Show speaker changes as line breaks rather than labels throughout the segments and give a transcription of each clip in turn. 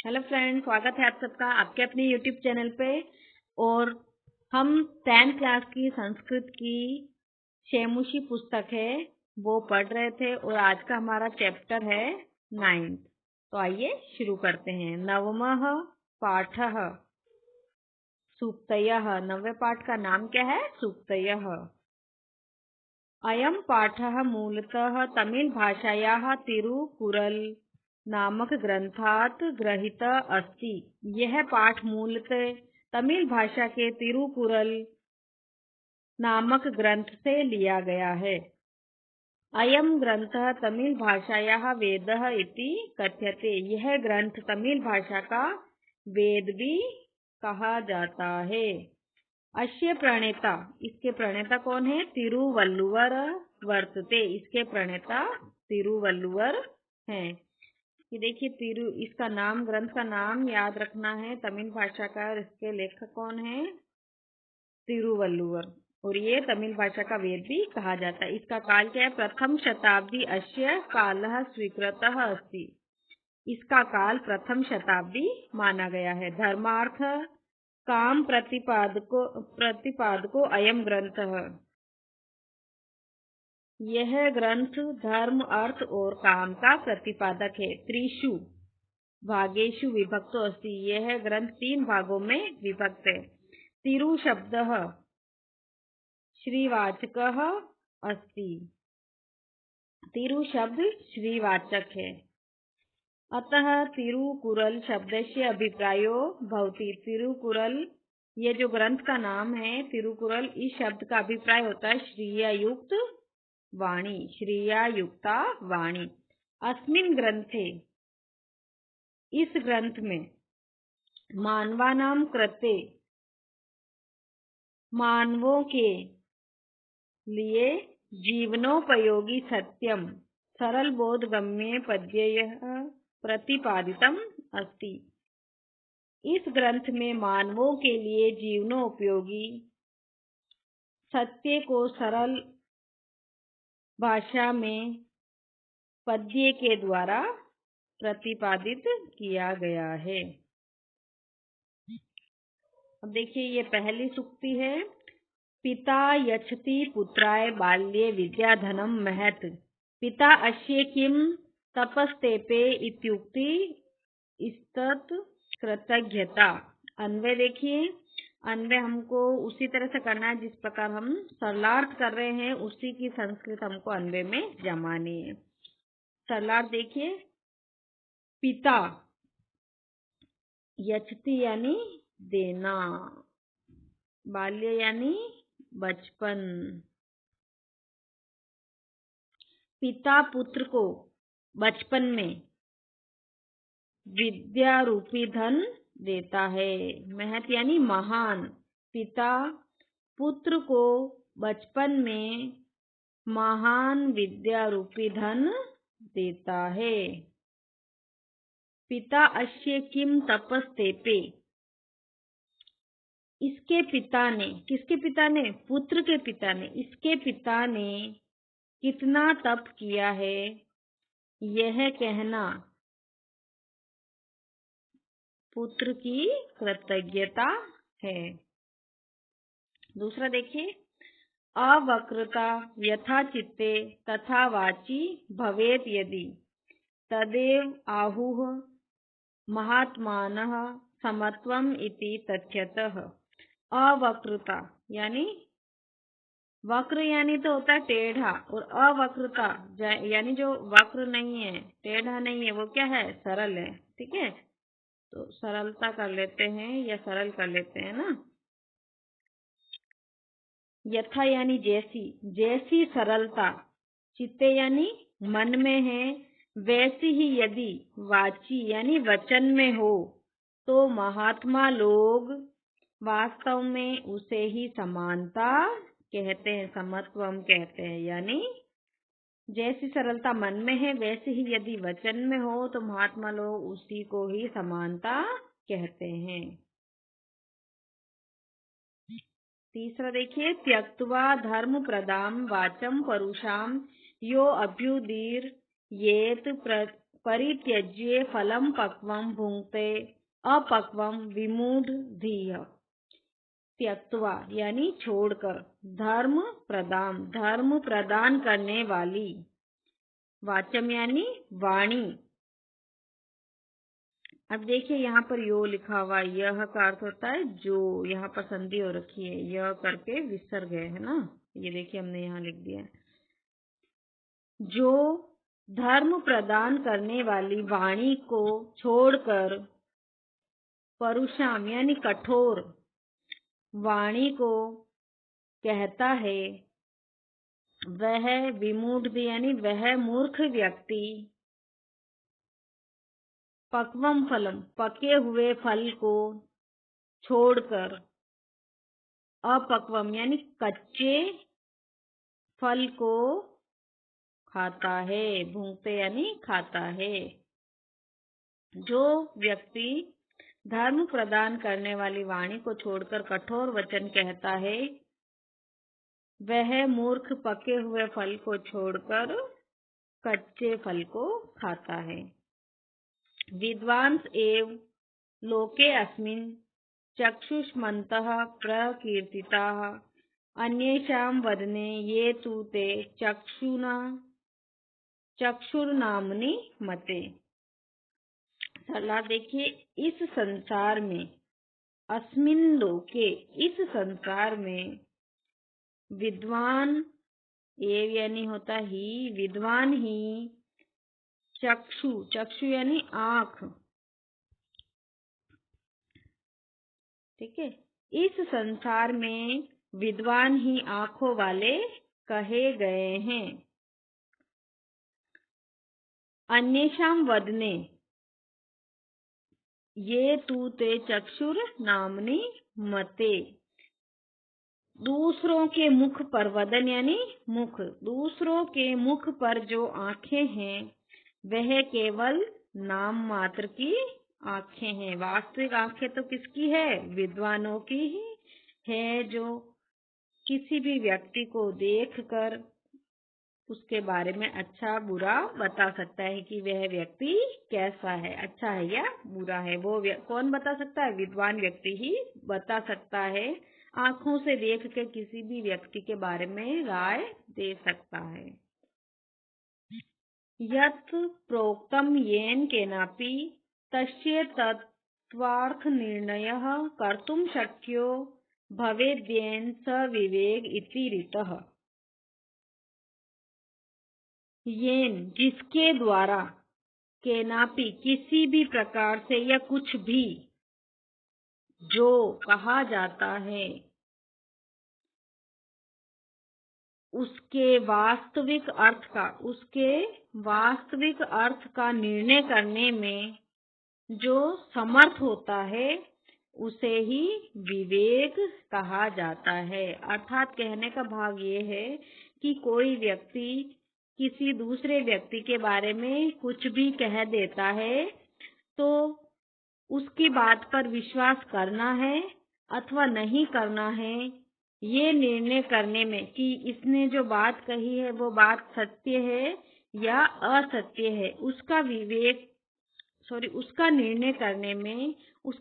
Hello friends, स्वागत है आप सबका आपके अपने यूट्यूब चैनल पे। और हम 10th क्लास की संस्कृत की शेमुशी पुस्तक है वो पढ़ रहे थे और आज का हमारा चैप्टर है 9th। तो आइए शुरू करते हैं। नवमः पाठः सूक्तयः। नवे पाठ का नाम क्या है? सूक्तयः। अयं पाठः मूलतः तमिल भाषायाः तिरुकुरल नामक ग्रंथात गृहीत अस्ति। यह पाठ मूलतः तमिल भाषा के तिरुकुरल नामक ग्रंथ से लिया गया है। अयं ग्रंथः तमिल भाषायाः वेदः इति कथ्यते। यह ग्रंथ तमिल भाषा का वेद भी कहा जाता है। अस्य प्रणेता, इसके प्रणेता कौन है? तिरुवल्लुवर वर्तते। इसके प्रणेता तिरुवल्लुवर हैं। ये देखिए इसका नाम, ग्रंथ का नाम याद रखना है, तमिल भाषा का। और इसके लेखक कौन है? तिरुवल्लुवर। और ये तमिल भाषा का वेद भी कहा जाता है। इसका काल क्या है? प्रथम शताब्दी अस्य कालः स्वीकृतः अस्ति। इसका काल प्रथम शताब्दी माना गया है। धर्मार्थ काम प्रतिपादको अयम ग्रंथ। यह ग्रंथ धर्म, अर्थ और काम का प्रतिपादक है। त्रिषु भागेषु विभक्तो अस्ति। यह ग्रंथ 3 भागों में विभक्त है। तिरु शब्दः श्रीवाचकः अस्ति। तिरु शब्द श्रीवाचक है। अतः तिरुकुरल शब्दस्य अभिप्रायो भवति। तिरुकुरल, ये जो ग्रंथ का नाम है तिरुकुरल, इस शब्द का अभिप्राय होता है श्रीयायुक्त वाणी, श्रीयायुक्ता वाणी। अस्मिन् ग्रंथे, इस ग्रंथ में मानवानां कृते, मानवों के लिए जीवनोपयोगी सत्यम सरल बोधगम्य पद्ययः प्रतिपादितम् अस्ति। इस ग्रंथ में मानवों के लिए जीवनोपयोगी सत्य को सरल भाषा में पद्य के द्वारा प्रतिपादित किया गया है। अब देखिए, ये पहली सूक्ति है। पिता यच्छति पुत्राय बाल्ये विद्याधनं महत्, पिता अस्य किं तपस्तेपे इत्युक्ति इस्तत् कृतज्ञता। अन्वय देखिए, अन्वय हमको उसी तरह से करना है जिस प्रकार हम सरलार्थ कर रहे हैं, उसी की संस्कृत हमको अन्वय में जमानी है। सरलार्थ देखिए, पिता यच्छति यानी देना, बाल्य यानी बचपन। पिता पुत्र को बचपन में विद्या रूपी धन देता है। महत यानी महान। पिता पुत्र को बचपन में महान विद्या रूपी धन देता है। पिता अस्य किम तपस्तेपे। इसके पिता ने, किसके पिता ने? पुत्र के पिता ने। इसके पिता ने कितना तप किया है, यह कहना पुत्र की कृतज्ञता है। दूसरा देखिए, अवक्रता यथा चित्ते तथा वाची भवेत यदि तदेव आहुः महात्मानः समत्वम इति तथ्यतः। अवक्रता यानी, वक्र यानी तो होता है टेढ़ा, और अवक्रता यानी जो वक्र नहीं है, टेढ़ा नहीं है, वो क्या है? सरल है। ठीक है, तो सरलता कर लेते हैं या सरल कर लेते हैं ना। यथा यानी जैसी, जैसी सरलता, चित्ते यानी मन में है, वैसी ही यदि वाची यानी वचन में हो, तो महात्मा लोग वास्तव में उसे ही समानता कहते हैं, समत्वम कहते हैं। यानी जैसी सरलता मन में है, वैसे ही यदि वचन में हो, तो महात्मा लोग उसी को ही समानता कहते हैं। तीसरा देखिए, त्यक्त्वा धर्म प्रदाम वाचम परुषाम यो अभ्युदीर येत परित्यज्य फलम पक्वम भुंक्ते अपक्वम विमूढ़धीः। त्यक्त्वा यानी छोड़कर, धर्म प्रदान करने वाली, वाचम यानी वाणी। अब देखिए यहाँ पर यो लिखा हुआ, यह का अर्थ होता है जो, यहाँ पर संधि हो रखी है, यह करके विसर्ग है ना, ये देखिए हमने यहाँ लिख दिया है। जो धर्म प्रदान करने वाली वाणी को छोड़कर परुषाम यानी कठोर वाणी को कहता है, वह विमूढ़ यानी वह मूर्ख व्यक्ति, पक्वम फलम पके हुए फल को छोड़कर, अपक्वम यानी कच्चे फल को खाता है, भूंगते यानी खाता है। जो व्यक्ति धर्म प्रदान करने वाली वाणी को छोड़कर कठोर वचन कहता है, वह मूर्ख पके हुए फल को छोड़कर कच्चे फल को खाता है। विद्वांस एव लोके अस्मिन् चक्षुष्मन्तः प्रकीर्तिताः अन्येषां वदने ये तु ते चक्षुर्नाम्नि मते। सलाह देखिए, इस संसार में, अस्मिन् लोके इस संसार में, विद्वान एव यानी होता ही, विद्वान ही, चक्षु यानी आँख, ठीक है, इस संसार में विद्वान ही आँखों वाले कहे गए हैं। अन्येषां वदने ये तु ते चक्षुर नामनी मते। दूसरों के मुख पर, वदन यानी मुख, दूसरों के मुख पर जो आँखें हैं वह केवल नाम मात्र की आँखें हैं। वास्तविक आँखें तो किसकी है? विद्वानों की ही है, जो किसी भी व्यक्ति को देखकर उसके बारे में अच्छा बुरा बता सकता है कि वह व्यक्ति कैसा है, अच्छा है या बुरा है। वो कौन बता सकता है? विद्वान व्यक्ति ही बता सकता है। आँखों से देख कर किसी भी व्यक्ति के बारे में राय दे सकता है। यत् प्रोक्तम येन केनापि तस्य तत्त्वार्थ निर्णयः कर्तुं शक्यो भवेद्येन स विवेक इति ऋतः। येन जिसके द्वारा, केनापि किसी भी प्रकार से या कुछ भी, जो कहा जाता है, उसके वास्तविक अर्थ का निर्णय करने में जो समर्थ होता है उसे ही विवेक कहा जाता है। अर्थात कहने का भाव ये है कि कोई व्यक्ति किसी दूसरे व्यक्ति के बारे में कुछ भी कह देता है तो उसकी बात पर विश्वास करना है अथवा नहीं करना है, ये निर्णय करने में कि इसने जो बात कही है वो बात सत्य है या असत्य है, उसका निर्णय करने में, उस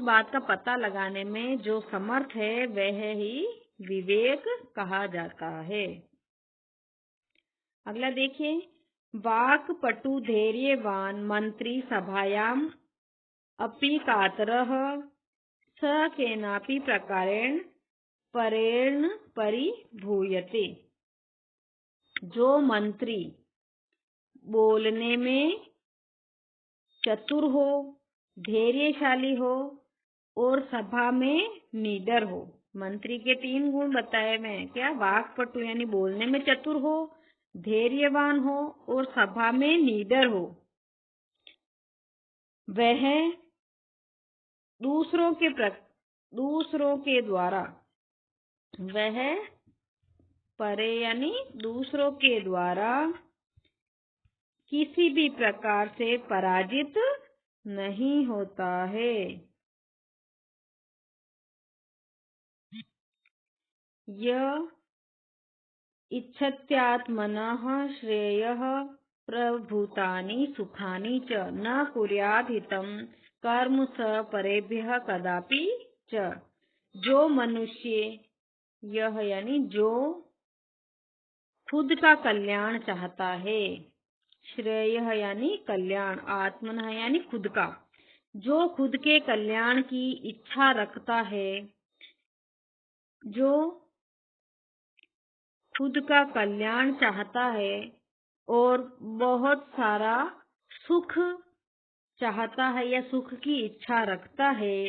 बात का पता लगाने में जो समर्थ है वह ही विवेक कहा जाता है। अगला देखिए, वाक् पटु धैर्यवान मंत्री सभायाम अपि कातरः स केनापि प्रकारेण परेण परिभूयते। जो मंत्री बोलने में चतुर हो, धैर्यशाली हो और सभा में निडर हो। मंत्री के 3 गुण बताए मैं, क्या? वाक्पटु यानी बोलने में चतुर हो, धैर्यवान हो और सभा में निडर हो। वह दूसरों के द्वारा, वह परे यानी दूसरों के द्वारा किसी भी प्रकार से पराजित नहीं होता है। यह इच्छत्यात्मनः श्रेयः प्रभूतानि सुखानि च न कुर्याद् हितं कर्म स परेभ्यः कदापि च। जो मनुष्य यह यानी जो खुद का कल्याण चाहता है, श्रेय यानी कल्याण, आत्मन यानी खुद का, जो खुद के कल्याण की इच्छा रखता है, जो खुद का कल्याण चाहता है और बहुत सारा सुख चाहता है या सुख की इच्छा रखता है,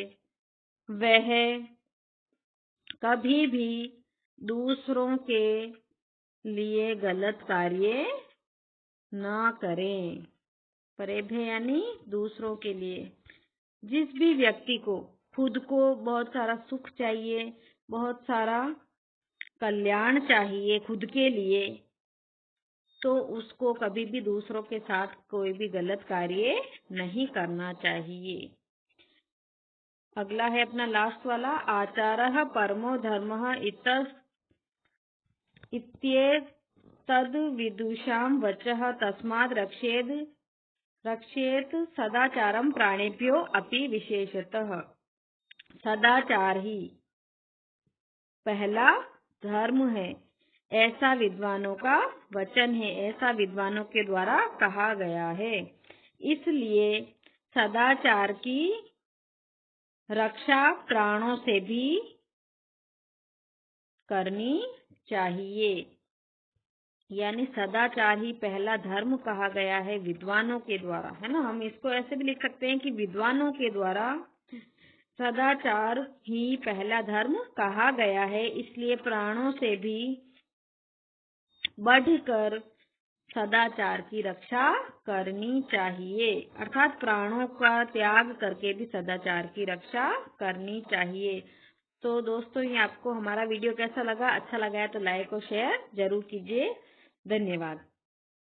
वह कभी भी दूसरों के लिए गलत कार्य ना करें। परेभ्य यानी दूसरों के लिए। जिस भी व्यक्ति को खुद को बहुत सारा सुख चाहिए, बहुत सारा कल्याण चाहिए खुद के लिए, तो उसको कभी भी दूसरों के साथ कोई भी गलत कार्य नहीं करना चाहिए। अगला है अपना लास्ट वाला, आचारः परमो धर्मः इत्येतद् विदुषां वचः तस्माद् रक्षेत सदाचारं प्राणिभ्यो अपि विशेषतः। सदाचार ही पहला धर्म है, ऐसा विद्वानों का वचन है, ऐसा विद्वानों के द्वारा कहा गया है। इसलिए सदाचार की रक्षा प्राणों से भी करनी चाहिए। यानी सदाचार ही पहला धर्म कहा गया है विद्वानों के द्वारा, है ना। हम इसको ऐसे भी लिख सकते हैं कि विद्वानों के द्वारा सदाचार ही पहला धर्म कहा गया है, इसलिए प्राणों से भी बढ़कर सदाचार की रक्षा करनी चाहिए। अर्थात प्राणों का त्याग करके भी सदाचार की रक्षा करनी चाहिए। तो दोस्तों, ये आपको हमारा वीडियो कैसा लगा? अच्छा लगा है तो लाइक और शेयर जरूर कीजिए। धन्यवाद।